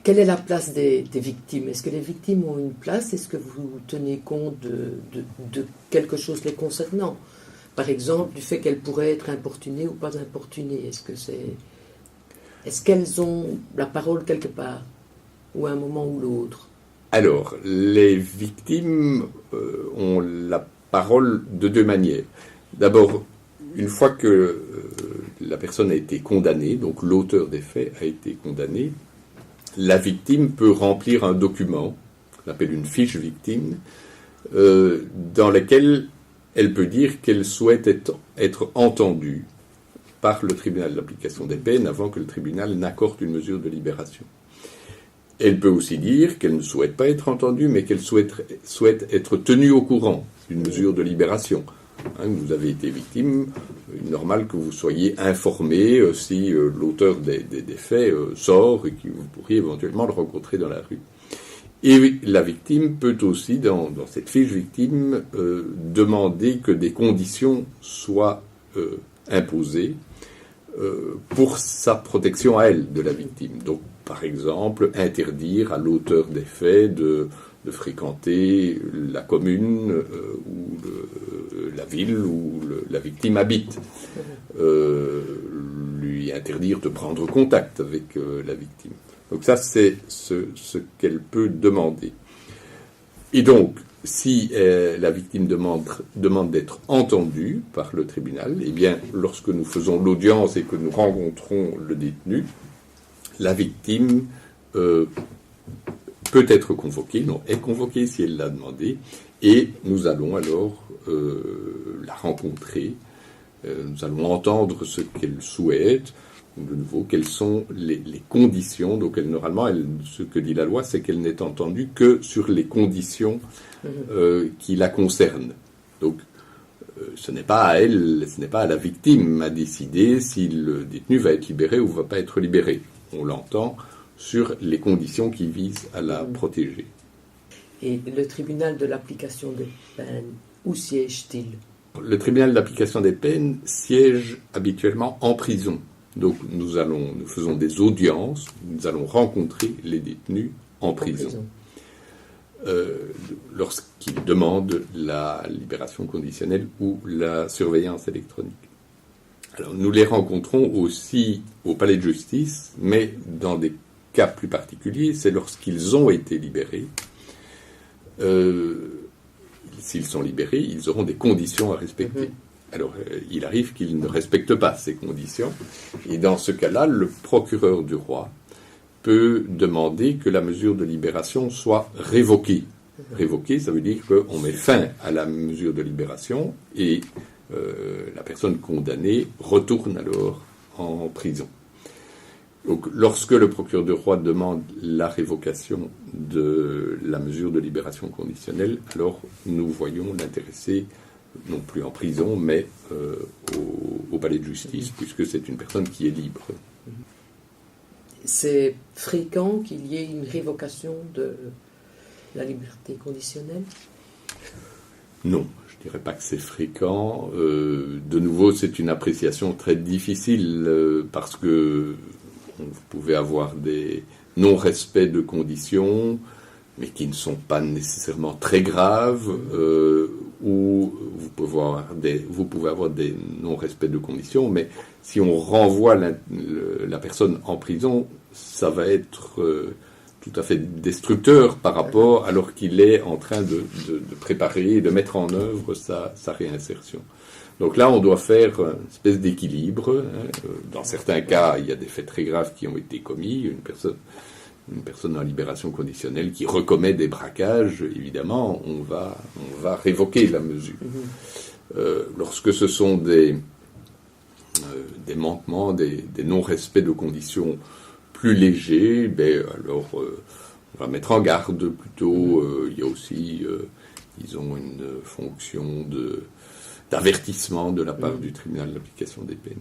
Quelle est la place des victimes? Est-ce que les victimes ont une place? Est-ce que vous tenez compte de quelque chose les concernant? Par exemple, du fait qu'elles pourraient être importunées ou pas importunées. Est-ce qu'elles ont la parole quelque part, ou à un moment ou l'autre? Alors, les victimes ont la parole de deux manières. D'abord, une fois que la personne a été condamnée, donc l'auteur des faits a été condamné, la victime peut remplir un document, qu'on appelle une fiche victime, dans laquelle elle peut dire qu'elle souhaite être entendue par le tribunal d'application des peines avant que le tribunal n'accorde une mesure de libération. Elle peut aussi dire qu'elle ne souhaite pas être entendue, mais qu'elle souhaite être tenue au courant d'une mesure de libération. Vous avez été victime, normal que vous soyez informé si l'auteur des faits sort et que vous pourriez éventuellement le rencontrer dans la rue. Et la victime peut aussi, dans cette fiche victime, demander que des conditions soient imposées pour sa protection à elle, de la victime. Donc, par exemple, interdire à l'auteur des faits de fréquenter la commune ou la ville où la victime habite. Lui interdire de prendre contact avec la victime. Donc ça, c'est ce qu'elle peut demander. Et donc, si la victime demande d'être entendue par le tribunal, eh bien, lorsque nous faisons l'audience et que nous rencontrons le détenu, la victime peut être convoquée, non, est convoquée si elle l'a demandé, et nous allons alors la rencontrer, nous allons entendre ce qu'elle souhaite, de nouveau, quelles sont les conditions. Donc, normalement, ce que dit la loi, c'est qu'elle n'est entendue que sur les conditions qui la concernent. Donc, ce n'est pas à elle, ce n'est pas à la victime à décider si le détenu va être libéré ou va pas être libéré. On l'entend sur les conditions qui visent à la protéger. Et le tribunal de l'application des peines, où siège-t-il? Le tribunal d'application des peines siège habituellement en prison. Donc nous faisons des audiences, nous allons rencontrer les détenus en prison. Lorsqu'ils demandent la libération conditionnelle ou la surveillance électronique. Alors nous les rencontrons aussi au palais de justice, mais dans des cas plus particuliers, c'est lorsqu'ils ont été libérés. S'ils sont libérés, ils auront des conditions à respecter. Alors, il arrive qu'ils ne respectent pas ces conditions. Et dans ce cas-là, le procureur du roi peut demander que la mesure de libération soit révoquée. Révoquée, ça veut dire qu'on met fin à la mesure de libération et la personne condamnée retourne alors en prison. Donc, lorsque le procureur du roi demande la révocation de la mesure de libération conditionnelle, alors nous voyons l'intéressé non plus en prison, mais au palais de justice, puisque c'est une personne qui est libre. C'est fréquent qu'il y ait une révocation de la liberté conditionnelle? Non, je ne dirais pas que c'est fréquent. De nouveau, c'est une appréciation très difficile, parce que vous pouvez avoir des non-respects de conditions, mais qui ne sont pas nécessairement très graves, ou vous pouvez avoir des non-respects de conditions, mais si on renvoie la personne en prison, ça va être tout à fait destructeur par rapport, alors qu'il est en train de préparer et de mettre en œuvre sa réinsertion. Donc là, on doit faire une espèce d'équilibre. Dans certains cas, il y a des faits très graves qui ont été commis. Une personne en libération conditionnelle qui recommet des braquages, évidemment, on va révoquer la mesure. Lorsque ce sont des manquements, des non-respects de conditions plus légers, alors on va mettre en garde plutôt. Il y a aussi, disons, une fonction d'avertissement de la part du tribunal d'application des peines.